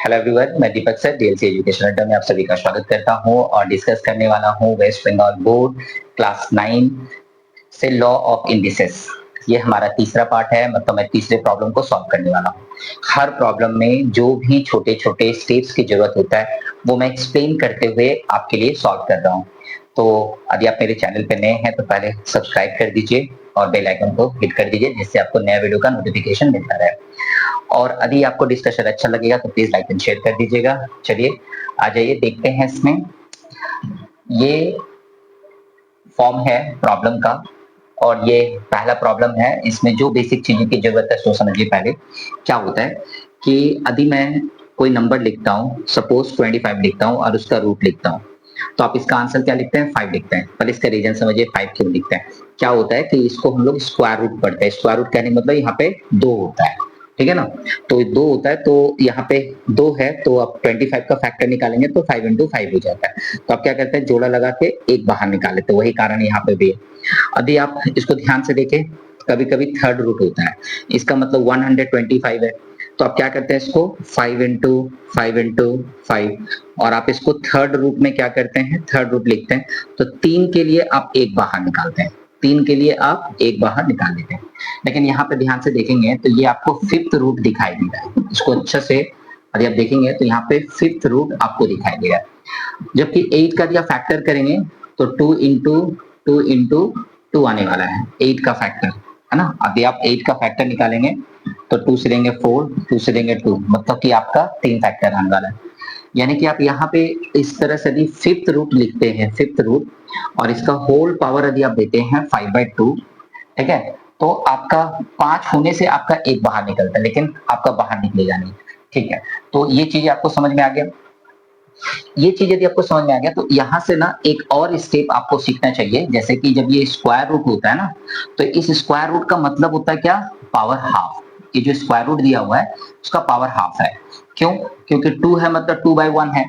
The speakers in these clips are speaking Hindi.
हेलो एवरीवन, मैं दीपक सर डीएलसी एजुकेशन अड्डा में आप सभी का स्वागत करता हूं और डिस्कस करने वाला हूं वेस्ट बंगाल बोर्ड क्लास 9 से लॉ ऑफ इंडिसेस। ये हमारा तीसरा पार्ट है, मतलब मैं तीसरे प्रॉब्लम को सॉल्व करने वाला हूँ। हर प्रॉब्लम में जो भी छोटे छोटे स्टेप्स की जरूरत होता है वो मैं एक्सप्लेन करते हुए आपके लिए सॉल्व कर रहा हूँ। तो यदि आप मेरे चैनल पे नए हैं तो पहले सब्सक्राइब कर दीजिए और बेल आइकन को हिट कर दीजिए, जिससे आपको नया वीडियो का नोटिफिकेशन मिलता रहे। और यदि आपको डिस्कशन अच्छा लगेगा तो प्लीज लाइक एंड शेयर कर दीजिएगा। चलिए आ जाइए, देखते हैं इसमें। ये फॉर्म है प्रॉब्लम का और ये पहला प्रॉब्लम है। इसमें जो बेसिक चीजों की जरूरत है सो समझिए। पहले क्या होता है कि यदि मैं कोई नंबर लिखता हूँ, सपोज 25 लिखता हूँ और उसका रूट लिखता हूँ, तो आप इसका आंसर क्या लिखते हैं? 5 लिखते हैं। पर इसका रीजन समझिए 5 क्यों लिखते हैं। क्या होता है कि इसको हम लोग स्क्वायर रूट पढ़ते हैं। स्क्वायर रूट कहने का मतलब यहाँ पे 2 होता है, ठीक है ना। तो 2 होता है, तो यहाँ पे 2 है, तो आप 25 का फैक्टर निकालेंगे तो 5 into 5 हो जाता है। तो आप क्या करते हैं, जोड़ा लगा के एक बाहर निकाल लेते हैं। वही कारण यहाँ पे भी है। यदि आप इसको ध्यान से देखें, कभी कभी थर्ड रूट होता है, इसका मतलब 125 है। तो आप क्या करते हैं, इसको 5 into 5 into 5, और आप इसको थर्ड रूट में क्या करते हैं, थर्ड रूट लिखते हैं। तो 3 के लिए आप एक बाहर निकालते हैं, 3 के लिए आप एक बाहर निकाल लेते हैं। लेकिन यहाँ पे ध्यान से देखेंगे तो ये आपको फिफ्थ रूट दिखाई दे रहा है। इसको अच्छे से यदि आप देखेंगे तो यहाँ पे फिफ्थ रूट आपको दिखाई दे रहा है। जबकि 8 का यदि आप फैक्टर करेंगे तो 2 into 2 into 2 आने वाला है, 8 का फैक्टर, है ना। यदि आप 8 का फैक्टर निकालेंगे तो 2 से देंगे 4, 2 से देंगे 2, मतलब कि आपका 3 फैक्टर आने वाला है। यानी कि आप यहाँ पे इस तरह से यदि फिफ्थ रूट लिखते हैं, फिफ्थ रूट, और इसका होल पावर यदि आप देते हैं 5/2, ठीक है, तो आपका 5 होने से आपका एक बाहर निकलता है, लेकिन आपका बाहर निकलेगा नहीं, ठीक है। तो ये चीज आपको समझ में आ गया। ये चीज यदि आपको समझ में आ गया तो यहाँ से ना एक और स्टेप आपको सीखना चाहिए। जैसे कि जब ये स्क्वायर रूट होता है ना, तो इस स्क्वायर रूट का मतलब होता है क्या? Power half. ये जो स्क्वायर रूट दिया हुआ है उसका पावर हाफ है। क्यों? क्योंकि 2 है मतलब 2/1 है,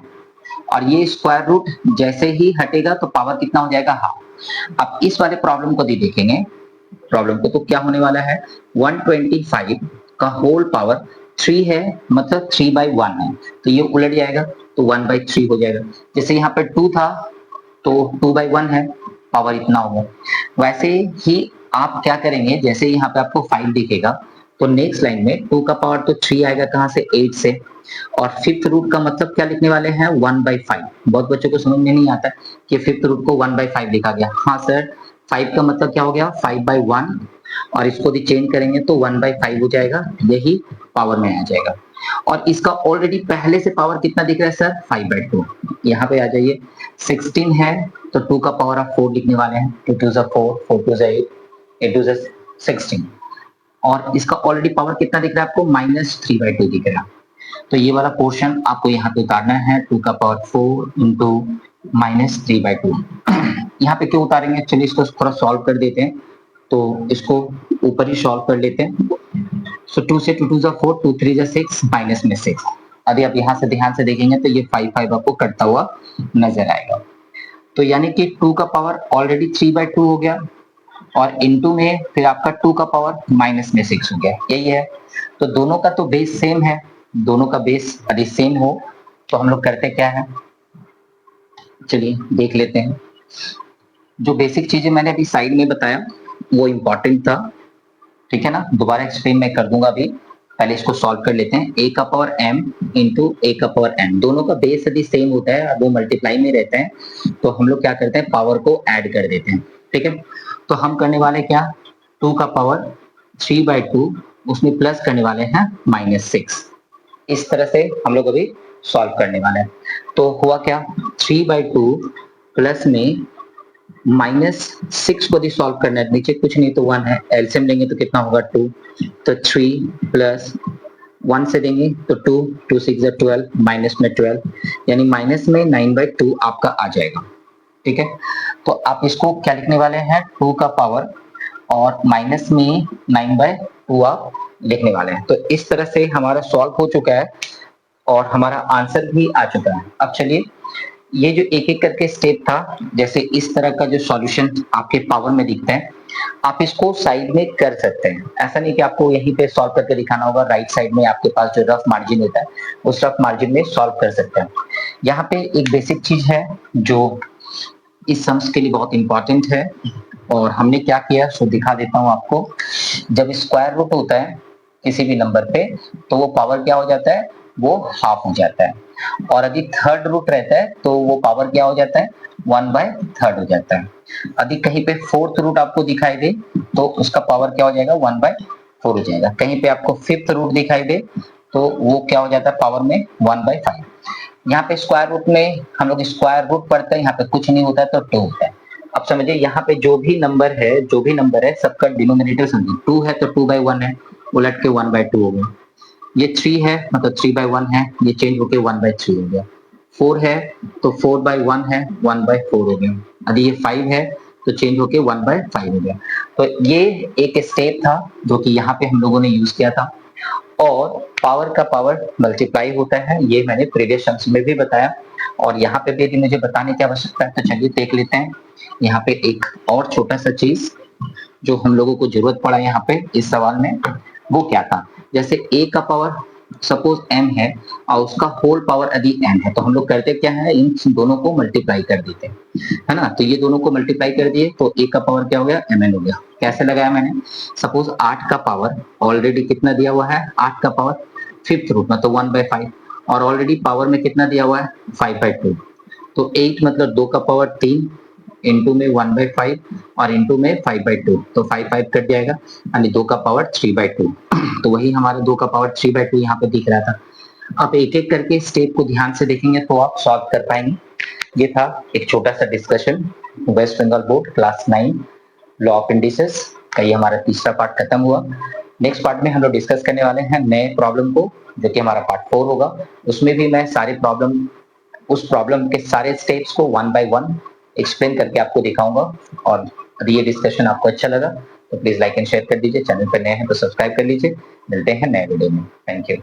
और ये स्क्वायर रूट जैसे ही हटेगा तो पावर कितना हो जाएगा? हाफ। अब इस वाले प्रॉब्लम को देखेंगे, प्रॉब्लम को, तो क्या होने वाला है, 125 का होल पावर 3 है, मतलब 3/1 है, तो ये उलट जाएगा तो 1/3 हो जाएगा। जैसे यहाँ पे 2 था तो 2/1 है, पावर इतना होगा। वैसे ही आप क्या करेंगे, जैसे यहाँ पे आपको 5 दिखेगा तो नेक्स्ट लाइन में 2 का पावर तो 3 आएगा, कहाँ से? 8 से। और फिफ्थ रूट का मतलब क्या लिखने वाले हैं? 1/5। बहुत बच्चों को समझ में नहीं आता कि फिफ्थ रूट को 1/5 लिखा गया। हाँ सर, 5 का मतलब क्या हो गया? 5/1, और इसको यदि चेंज करेंगे तो 1/5 हो जाएगा, यही पावर में आ जाएगा। और इसका ऑलरेडी पहले से पावर कितना दिख रहा है सर? 5/2। यहाँ पे आ जाइए, 16 है तो 2 का पावर आप 4 लिखने वाले हैं। 2 2 4, 4 2 8, 8 2 16, और इसका ऑलरेडी पावर कितना दिख रहा है आपको? -3/2 दिख रहा है। तो ये वाला पोर्शन आपको यहाँ पे उतारना है, 2 का पावर 4 इंटू -3/2। यहाँ पे क्यों उतारेंगे, चलिए इसको थोड़ा सॉल्व कर देते हैं। तो इसको ऊपर ही सॉल्व कर लेते हैं। सो 2 से 2 2 4, 2 3 6, माइनस में 6। यदि आप यहाँ से ध्यान से देखेंगे तो ये 5 आपको कटता हुआ नजर आएगा। तो यानी कि 2 का पावर ऑलरेडी 3/2 हो गया, और इनटू में फिर आपका 2 का पावर माइनस में 6 हो गया, यही है। तो दोनों का तो बेस सेम है, दोनों का बेस यदि सेम हो तो हम लोग करते क्या है, चलिए देख लेते हैं। जो बेसिक चीजें मैंने अभी साइड में बताया वो इंपॉर्टेंट था, ठीक है ना। दोबारा एक्सप्लेन मैं कर दूंगा अभी, पहले इसको सॉल्व कर लेते हैं। a का पावर m इंटू a का पावर n, दोनों का बेस यदि सेम होता है, वो मल्टीप्लाई में रहते हैं, तो हम लोग क्या करते हैं, पावर को ऐड कर देते हैं, ठीक है। तो हम करने वाले क्या, 2 का पावर 3/2, उसमें प्लस करने वाले हैं -6। इस तरह से हम लोग अभी सॉल्व करने वाले हैं। तो हुआ क्या, 3/2 प्लस में -6 को भी सॉल्व करना है, नीचे कुछ नहीं तो 1 है, एलसीएम लेंगे तो कितना होगा 2, तो 3 प्लस 1 से देंगे तो 2, 2 6 12, माइनस में 12, यानी माइनस में 9/2 आपका आ जाएगा, ठीक है। तो आप इसको क्या लिखने वाले हैं, 2 का पावर और माइनस में 9/2 आप लिखने वाले हैं। तो इस तरह से हमारा सॉल्व हो चुका है और हमारा आंसर भी आ चुका है। अब चलिए, ये जो एक एक करके स्टेप था, जैसे इस तरह का जो सॉल्यूशन आपके पावर में दिखता है, आप इसको साइड में कर सकते हैं। ऐसा नहीं कि आपको यहीं पे सॉल्व करके दिखाना होगा। राइट साइड में आपके पास जो रफ मार्जिन होता है, उस रफ मार्जिन में सॉल्व कर सकते हैं। यहाँ पे एक बेसिक चीज है जो इस सम्स के लिए बहुत इंपॉर्टेंट है, और हमने क्या किया सो दिखा देता हूँ आपको। जब स्क्वायर रूट होता है किसी भी नंबर पे, तो वो पावर क्या हो जाता है, वो हाफ हो जाता है। और यदि थर्ड रूट रहता है तो वो पावर क्या हो जाता है, 1/3 हो जाता है। यदि कहीं पे फोर्थ रूट आपको दिखाई दे तो उसका पावर क्या हो जाएगा, 1/4 हो जाएगा। कहीं पे आपको फिफ्थ रूट दिखाई दे तो वो क्या हो जाता है पावर में, 1/5। यहाँ पे स्क्वायर रूट में हम लोग स्क्वायर रूट पढ़ते हैं, यहाँ पे कुछ नहीं होता है तो 2 होता है। अब समझिए यहाँ पे जो भी नंबर है सबका डिनोमिनेटर समझिए। 2 है तो 2/1 है, उलट के 1/2 हो गया। ये 3 है मतलब 3/1 है, ये चेंज होके 1/3 हो गया। 4 है तो 4/1 है, 1/4 हो गया। यदि ये 5 है तो चेंज होके 1/5 हो गया। तो ये एक स्टेप था जो कि यहाँ पे हम लोगों ने यूज किया था। और पावर का पावर मल्टीप्लाई होता है, ये मैंने प्रीवियस सम्स में भी बताया, और यहाँ पे भी यदि मुझे बताने की आवश्यकता है तो चलिए देख लेते हैं। यहाँ पे एक और छोटा सा चीज जो हम लोगों को जरूरत पड़ा यहाँ पे इस सवाल में, वो क्या था। जैसे a का पावर सपोज m है और उसका होल पावर यदि n है, तो हम लोग करते क्या है, इन दोनों को मल्टीप्लाई कर देते हैं, है ना। तो ये दोनों को मल्टीप्लाई कर दिए तो a का पावर क्या हो गया, mn हो गया। कैसे लगाया मैंने, सपोज 8 का पावर ऑलरेडी कितना दिया हुआ है, 8 का पावर फिफ्थ रूट मतलब 1/5, और ऑलरेडी पावर में कितना दिया हुआ है, 5/2। तो 8 मतलब 2 का पावर 3, इंटू में 1/5 और इंटू में 5/2, तो 5 कट जाएगा, यानी 2 का पावर 3/2। तो वही हमारे 2 का पावर 3/2 यहाँ पे दिख रहा था। अब एक एक करके स्टेप को ध्यान से देखेंगे तो आप सॉल्व कर पाएंगे। ये था एक छोटा सा discussion, West Bengal board class 9 law of indices का ये हमारा तीसरा पार्ट खत्म हुआ। नेक्स्ट पार्ट में हम लोग डिस्कस करने वाले हैं नए प्रॉब्लम को, जो कि हमारा पार्ट 4 होगा। उसमें भी मैं सारे प्रॉब्लम, उस प्रॉब्लम के सारे स्टेप्स को 1 बाय 1 एक्सप्लेन करके आपको दिखाऊंगा। और यदि ये डिस्कशन आपको अच्छा लगा तो प्लीज लाइक एंड शेयर कर दीजिए। चैनल पर नए हैं तो सब्सक्राइब कर लीजिए। मिलते हैं नए वीडियो में। Thank you.